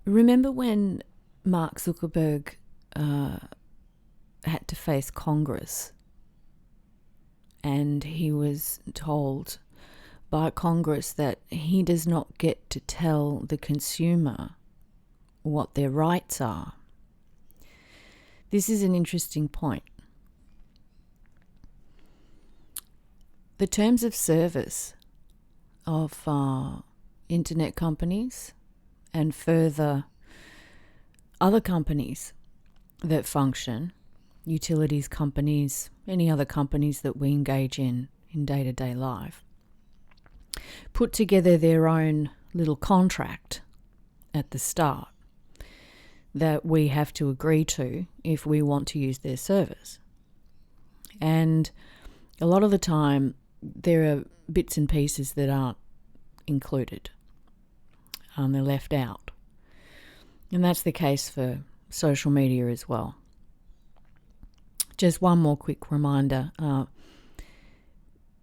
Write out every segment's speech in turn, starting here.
Remember when Mark Zuckerberg had to face Congress, and he was told by Congress that he does not get to tell the consumer what their rights are? This is an interesting point. The terms of service of internet companies and further other companies that function, utilities companies, any other companies that we engage in day-to-day life, put together their own little contract at the start that we have to agree to if we want to use their service. And a lot of the time, there are bits and pieces that aren't included. They're left out. And that's the case for social media as well. Just one more quick reminder.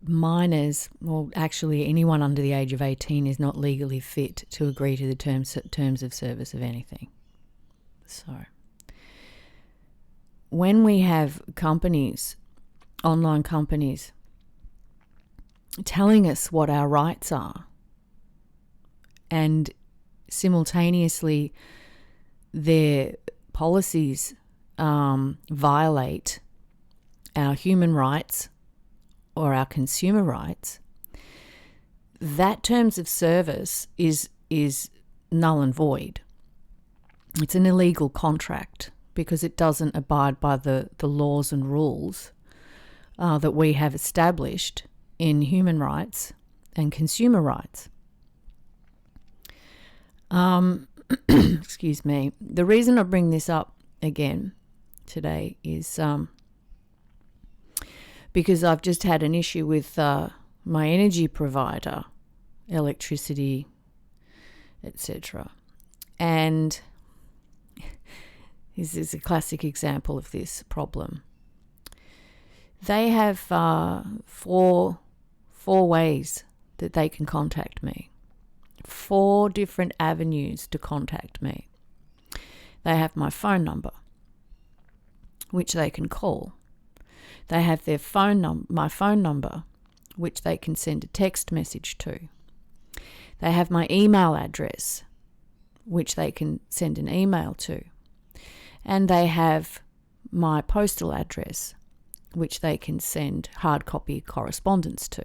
Minors, well, actually anyone under the age of 18 is not legally fit to agree to the terms of service of anything. So, when we have companies, online companies, telling us what our rights are, and simultaneously their policies violate our human rights or our consumer rights, that terms of service is null and void. It's an illegal contract because it doesn't abide by the laws and rules that we have established in human rights and consumer rights. Excuse me. The reason I bring this up again today is because I've just had an issue with my energy provider, electricity, etc. And this is a classic example of this problem. They have four ways that they can contact me. 4 different avenues to contact me. They have my phone number, which they can call. They have their my phone number, which they can send a text message to. They have my email address, which they can send an email to. And they have my postal address, which they can send hard copy correspondence to.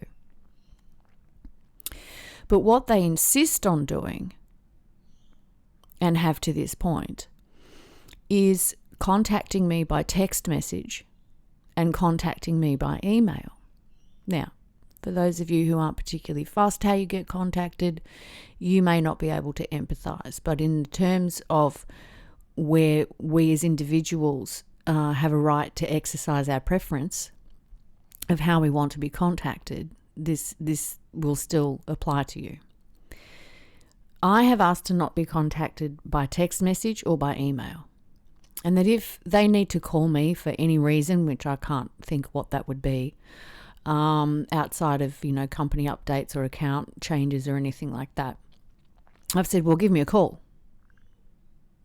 But what they insist on doing, and have to this point, is contacting me by text message and contacting me by email. Now, for those of you who aren't particularly fussed how you get contacted, you may not be able to empathise. But in terms of where we as individuals have a right to exercise our preference of how we want to be contacted, this will still apply to you. I have asked to not be contacted by text message or by email, and that if they need to call me for any reason, which I can't think what that would be, outside of company updates or account changes or anything like that, I've said, well, give me a call,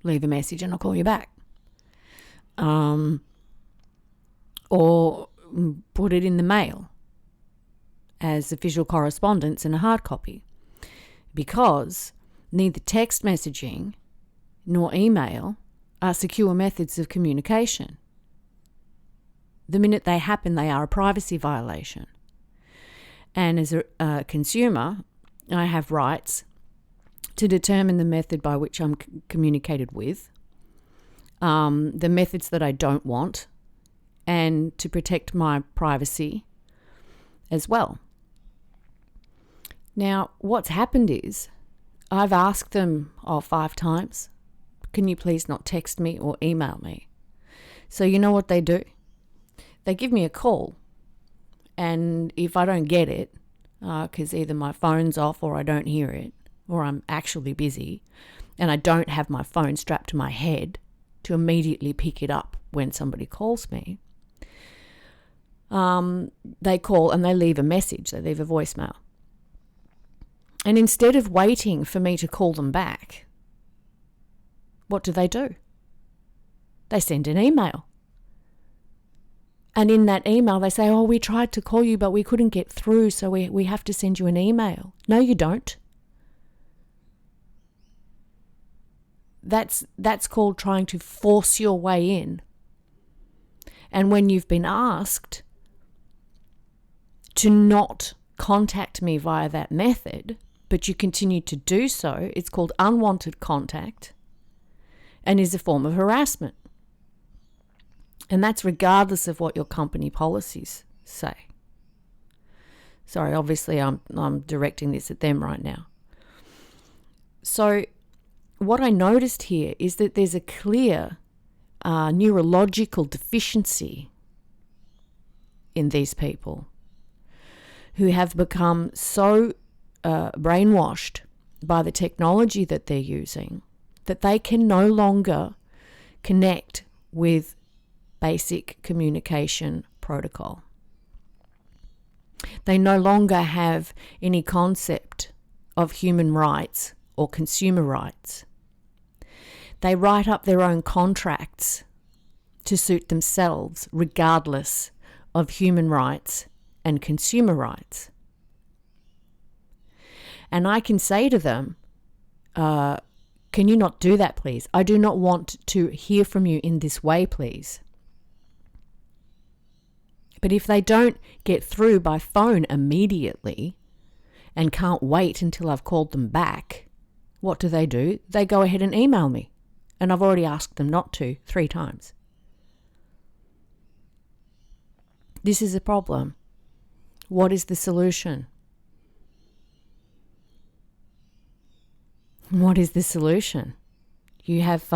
leave a message, and I'll call you back, or put it in the mail as official correspondence in a hard copy, because neither text messaging nor email are secure methods of communication. The minute they happen, they are a privacy violation. And as a consumer, I have rights to determine the method by which I'm communicated with, the methods that I don't want, and to protect my privacy as well. Now, what's happened is I've asked them 5 times, can you please not text me or email me? So you know what they do? They give me a call, and if I don't get it, because either my phone's off or I don't hear it, or I'm actually busy, and I don't have my phone strapped to my head to immediately pick it up when somebody calls me, they call and they leave a message, they leave a voicemail. And instead of waiting for me to call them back, what do? They send an email. And in that email, they say, oh, we tried to call you, but we couldn't get through, so we have to send you an email. No, you don't. That's called trying to force your way in. And when you've been asked to not contact me via that method, but you continue to do so, it's called unwanted contact and is a form of harassment. And that's regardless of what your company policies say. Sorry, obviously I'm directing this at them right now. So what I noticed here is that there's a clear neurological deficiency in these people who have become so brainwashed by the technology that they're using that they can no longer connect with basic communication protocol. They no longer have any concept of human rights or consumer rights. They write up their own contracts to suit themselves, regardless of human rights and consumer rights. And I can say to them, can you not do that, please? I do not want to hear from you in this way, please. But if they don't get through by phone immediately and can't wait until I've called them back, what do? They go ahead and email me. And I've already asked them not to 3 times. This is a problem. What is the solution? What is the solution? You have,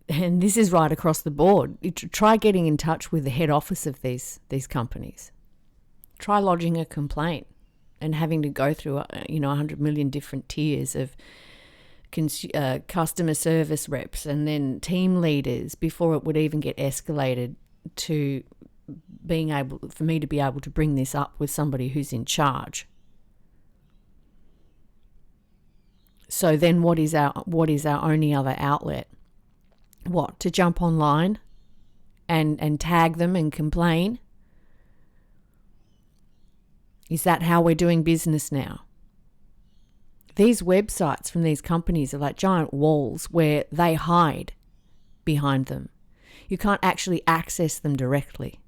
and this is right across the board, try getting in touch with the head office of these companies. Try lodging a complaint and having to go through 100 million different tiers of customer service reps and then team leaders before it would even get escalated to for me to be able to bring this up with somebody who's in charge. So then what is our only other outlet? What? To jump online and tag them and complain? Is that how we're doing business now? These websites from these companies are like giant walls where they hide behind them. You can't actually access them directly.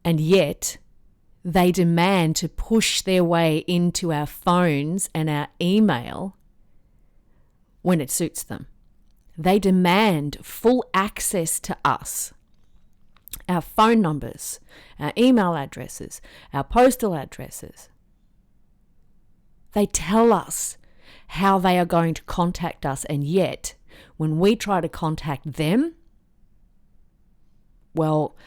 And yet, they demand to push their way into our phones and our email when it suits them. They demand full access to us. Our phone numbers, our email addresses, our postal addresses. They tell us how they are going to contact us, and yet when we try to contact them, well,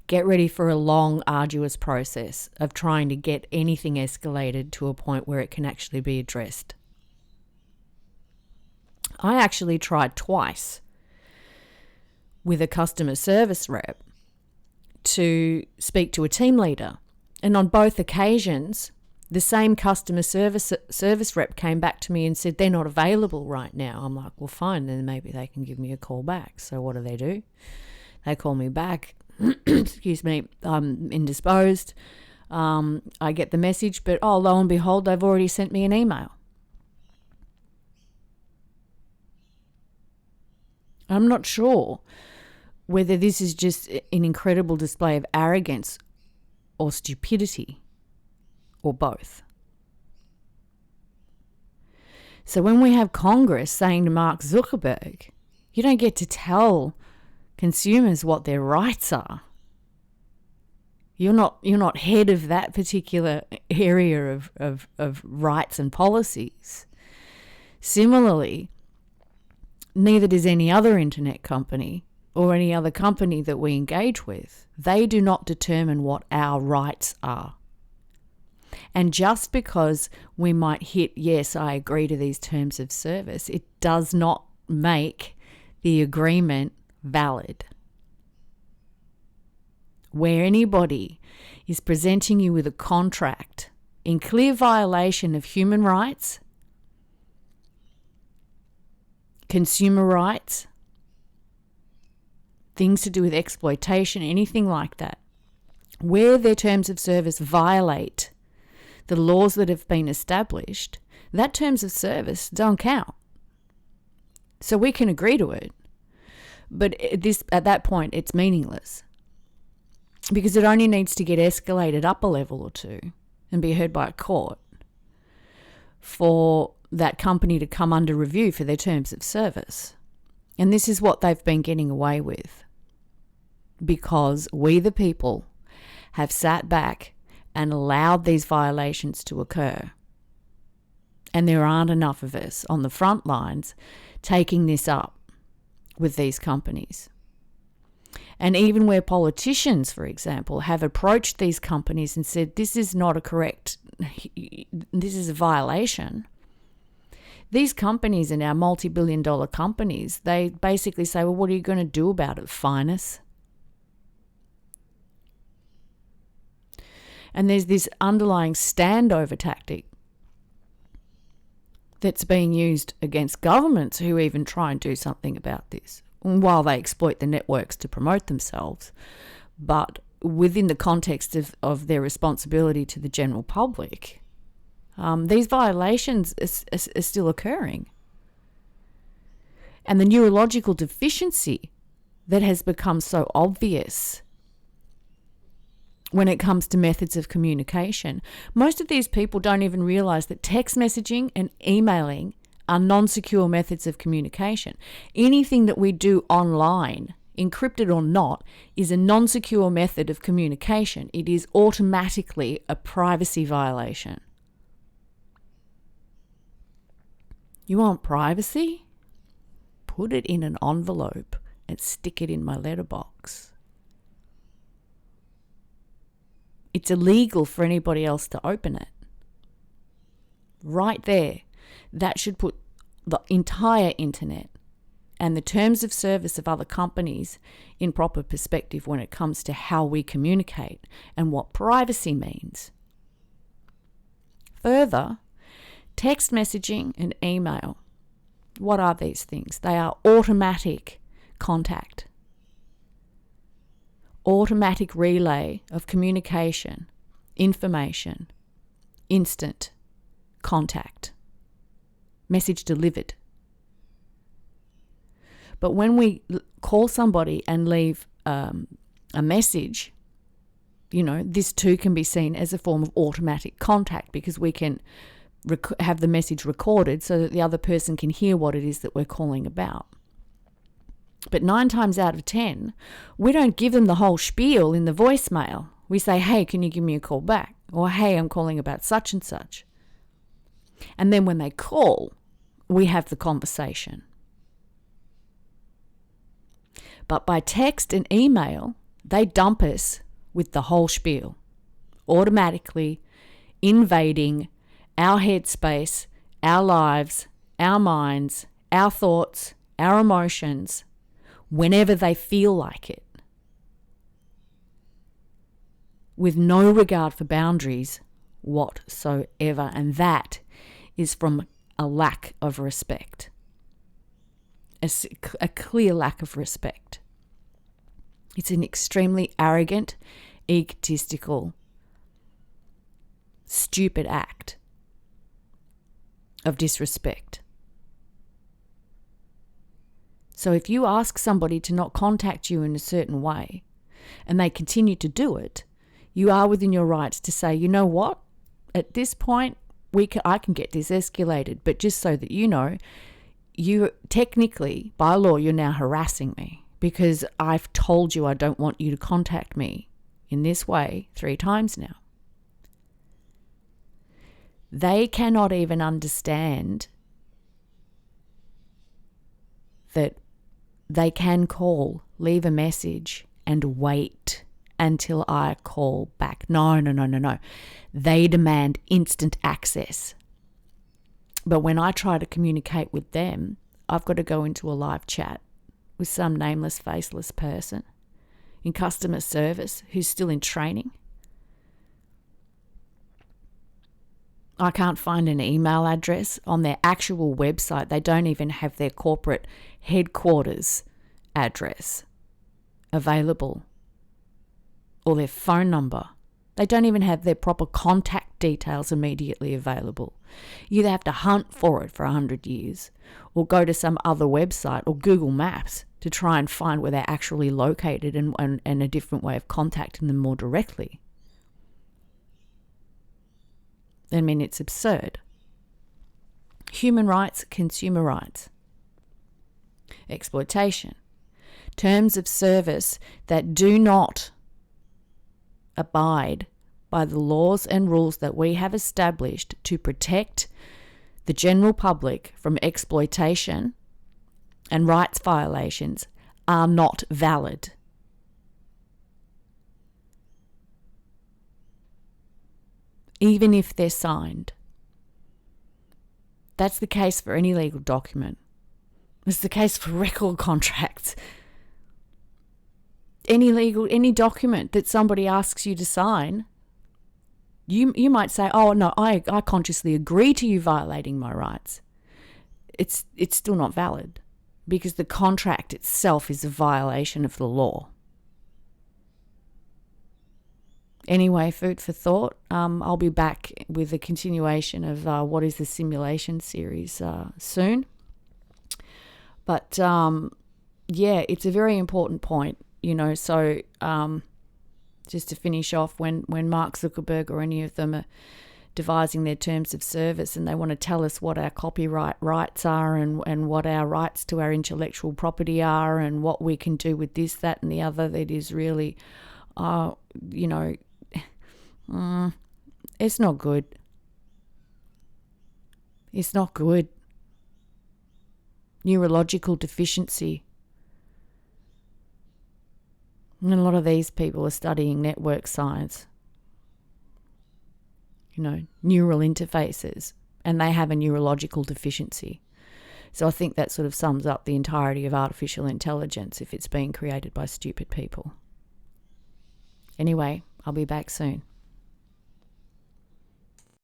get ready for a long, arduous process of trying to get anything escalated to a point where it can actually be addressed. I actually tried twice with a customer service rep to speak to a team leader, and on both occasions, the same customer service rep came back to me and said they're not available right now. I'm like, well, fine, then maybe they can give me a call back. So what do? They call me back. Excuse me, I'm indisposed. I get the message, but lo and behold, they've already sent me an email. I'm not sure whether this is just an incredible display of arrogance or stupidity, or both. So when we have Congress saying to Mark Zuckerberg, you don't get to tell consumers what their rights are. You're not head of that particular area of rights and policies. Similarly, neither does any other internet company or any other company that we engage with. They do not determine what our rights are. And just because we might hit, yes, I agree to these terms of service, it does not make the agreement valid. Where anybody is presenting you with a contract in clear violation of human rights, consumer rights, things to do with exploitation, anything like that, where their terms of service violate the laws that have been established, that terms of service don't count. So we can agree to it, but at that point it's meaningless, because it only needs to get escalated up a level or two and be heard by a court for that company to come under review for their terms of service. And this is what they've been getting away with, because we the people have sat back and allowed these violations to occur. And there aren't enough of us on the front lines taking this up with these companies. And even where politicians, for example, have approached these companies and said, this is not a correct, this is a violation. These companies are now multi-billion-dollar companies. They basically say, well, what are you going to do about it? Fine us. And there's this underlying standover tactic that's being used against governments who even try and do something about this, while they exploit the networks to promote themselves, but within the context of their responsibility to the general public. These violations are still occurring. And the neurological deficiency that has become so obvious when it comes to methods of communication. Most of these people don't even realize that text messaging and emailing are non-secure methods of communication. Anything that we do online, encrypted or not, is a non-secure method of communication. It is automatically a privacy violation. You want privacy? Put it in an envelope and stick it in my letterbox. It's illegal for anybody else to open it. Right there. That should put the entire internet and the terms of service of other companies in proper perspective when it comes to how we communicate and what privacy means. Further, text messaging and email. What are these things? They are automatic contact. Automatic relay of communication, information, instant contact, message delivered. But when we call somebody and leave a message, this too can be seen as a form of automatic contact, because we can have the message recorded so that the other person can hear what it is that we're calling about. But 9 times out of 10, we don't give them the whole spiel in the voicemail. We say, hey, can you give me a call back? Or, hey, I'm calling about such and such. And then when they call, we have the conversation. But by text and email, they dump us with the whole spiel, automatically invading our headspace, our lives, our minds, our thoughts, our emotions, whenever they feel like it, with no regard for boundaries whatsoever. And that is from a lack of respect, a clear lack of respect. It's an extremely arrogant, egotistical, stupid act of disrespect. So if you ask somebody to not contact you in a certain way and they continue to do it, you are within your rights to say, you know what, at this point, I can get this escalated, but just so that you know, you technically, by law, you're now harassing me because I've told you I don't want you to contact me in this way 3 times now. They cannot even understand that they can call, leave a message, and wait until I call back. No. They demand instant access. But when I try to communicate with them, I've got to go into a live chat with some nameless, faceless person in customer service who's still in training. I can't find an email address on their actual website. They don't even have their corporate headquarters address available or their phone number. They don't even have their proper contact details immediately available. You either have to hunt for it for 100 years or go to some other website or Google Maps to try and find where they're actually located and a different way of contacting them more directly. I mean, it's absurd. Human rights, consumer rights. Exploitation. Terms of service that do not abide by the laws and rules that we have established to protect the general public from exploitation and rights violations are not valid. Even if they're signed. That's the case for any legal document. It's the case for record contracts. Any document that somebody asks you to sign, you might say, oh no, I consciously agree to you violating my rights. It's still not valid because the contract itself is a violation of the law. Anyway, food for thought. I'll be back with a continuation of What is the Simulation series soon. But yeah, it's a very important point, so just to finish off, when Mark Zuckerberg or any of them are devising their terms of service and they want to tell us what our copyright rights are and what our rights to our intellectual property are and what we can do with this, that and the other, that is really, it's not good. It's not good. Neurological deficiency. And a lot of these people are studying network science, neural interfaces, and they have a neurological deficiency. So I think that sort of sums up the entirety of artificial intelligence if it's being created by stupid people. Anyway, I'll be back soon.